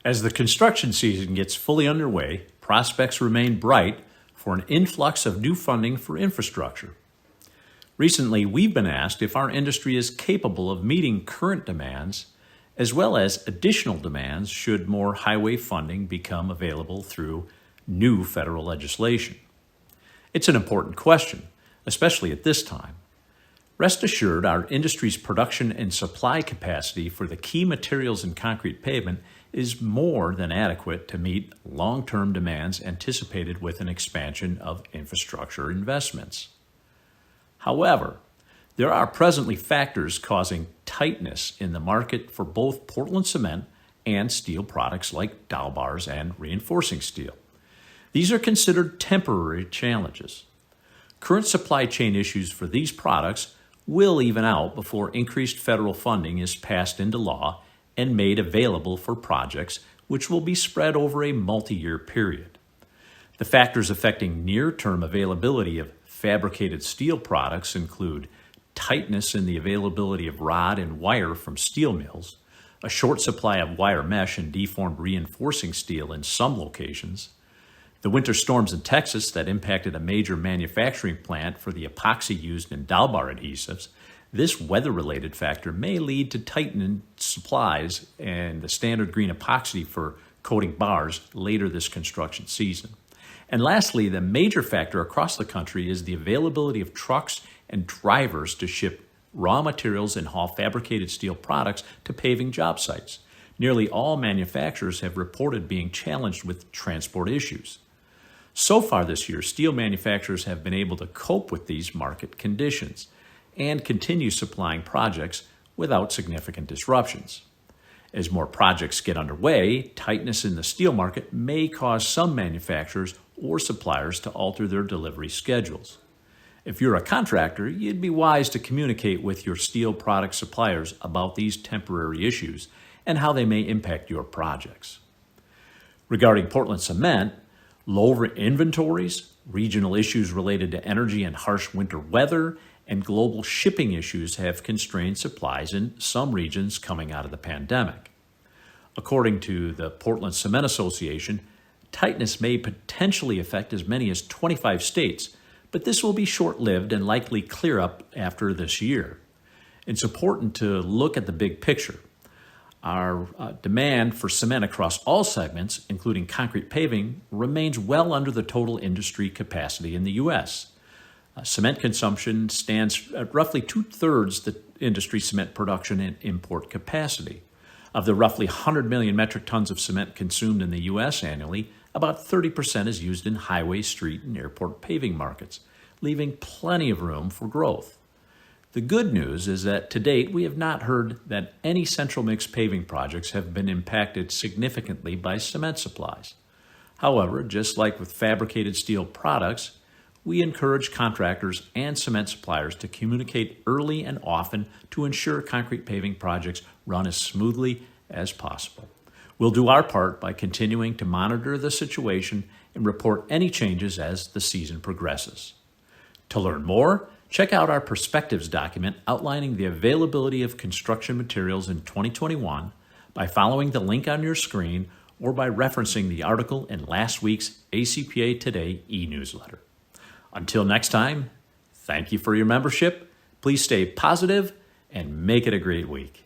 As the construction season gets fully underway, prospects remain bright for an influx of new funding for infrastructure. Recently, we've been asked if our industry is capable of meeting current demands as well as additional demands should more highway funding become available through new federal legislation. It's an important question, especially at this time. Rest assured, our industry's production and supply capacity for the key materials in concrete pavement is more than adequate to meet long-term demands anticipated with an expansion of infrastructure investments. However, there are presently factors causing tightness in the market for both Portland cement and steel products like dowel bars and reinforcing steel. These are considered temporary challenges. Current supply chain issues for these products will even out before increased federal funding is passed into law and made available for projects which will be spread over a multi-year period. The factors affecting near-term availability of fabricated steel products include tightness in the availability of rod and wire from steel mills, a short supply of wire mesh and deformed reinforcing steel in some locations, the winter storms in Texas that impacted a major manufacturing plant for the epoxy used in dowel bar adhesives. This weather-related factor may lead to tightened supplies and the standard green epoxy for coating bars later this construction season. And lastly, the major factor across the country is the availability of trucks and drivers to ship raw materials and haul fabricated steel products to paving job sites. Nearly all manufacturers have reported being challenged with transport issues. So far this year, steel manufacturers have been able to cope with these market conditions and continue supplying projects without significant disruptions. As more projects get underway, tightness in the steel market may cause some manufacturers or suppliers to alter their delivery schedules. If you're a contractor, you'd be wise to communicate with your steel product suppliers about these temporary issues and how they may impact your projects. Regarding Portland cement, lower inventories, regional issues related to energy and harsh winter weather, and global shipping issues have constrained supplies in some regions coming out of the pandemic. According to the Portland Cement Association, tightness may potentially affect as many as 25 states, but this will be short-lived and likely clear up after this year. It's important to look at the big picture. Our demand for cement across all segments, including concrete paving, remains well under the total industry capacity in the U.S. Cement consumption stands at roughly two-thirds the industry cement production and import capacity. Of the roughly 100 million metric tons of cement consumed in the U.S. annually, about 30% is used in highway, street, and airport paving markets, leaving plenty of room for growth. The good news is that to date, we have not heard that any central mix paving projects have been impacted significantly by cement supplies. However, just like with fabricated steel products, we encourage contractors and cement suppliers to communicate early and often to ensure concrete paving projects run as smoothly as possible. We'll do our part by continuing to monitor the situation and report any changes as the season progresses. To learn more, check out our perspectives document outlining the availability of construction materials in 2021 by following the link on your screen or by referencing the article in last week's ACPA Today e-newsletter. Until next time, thank you for your membership. Please stay positive and make it a great week.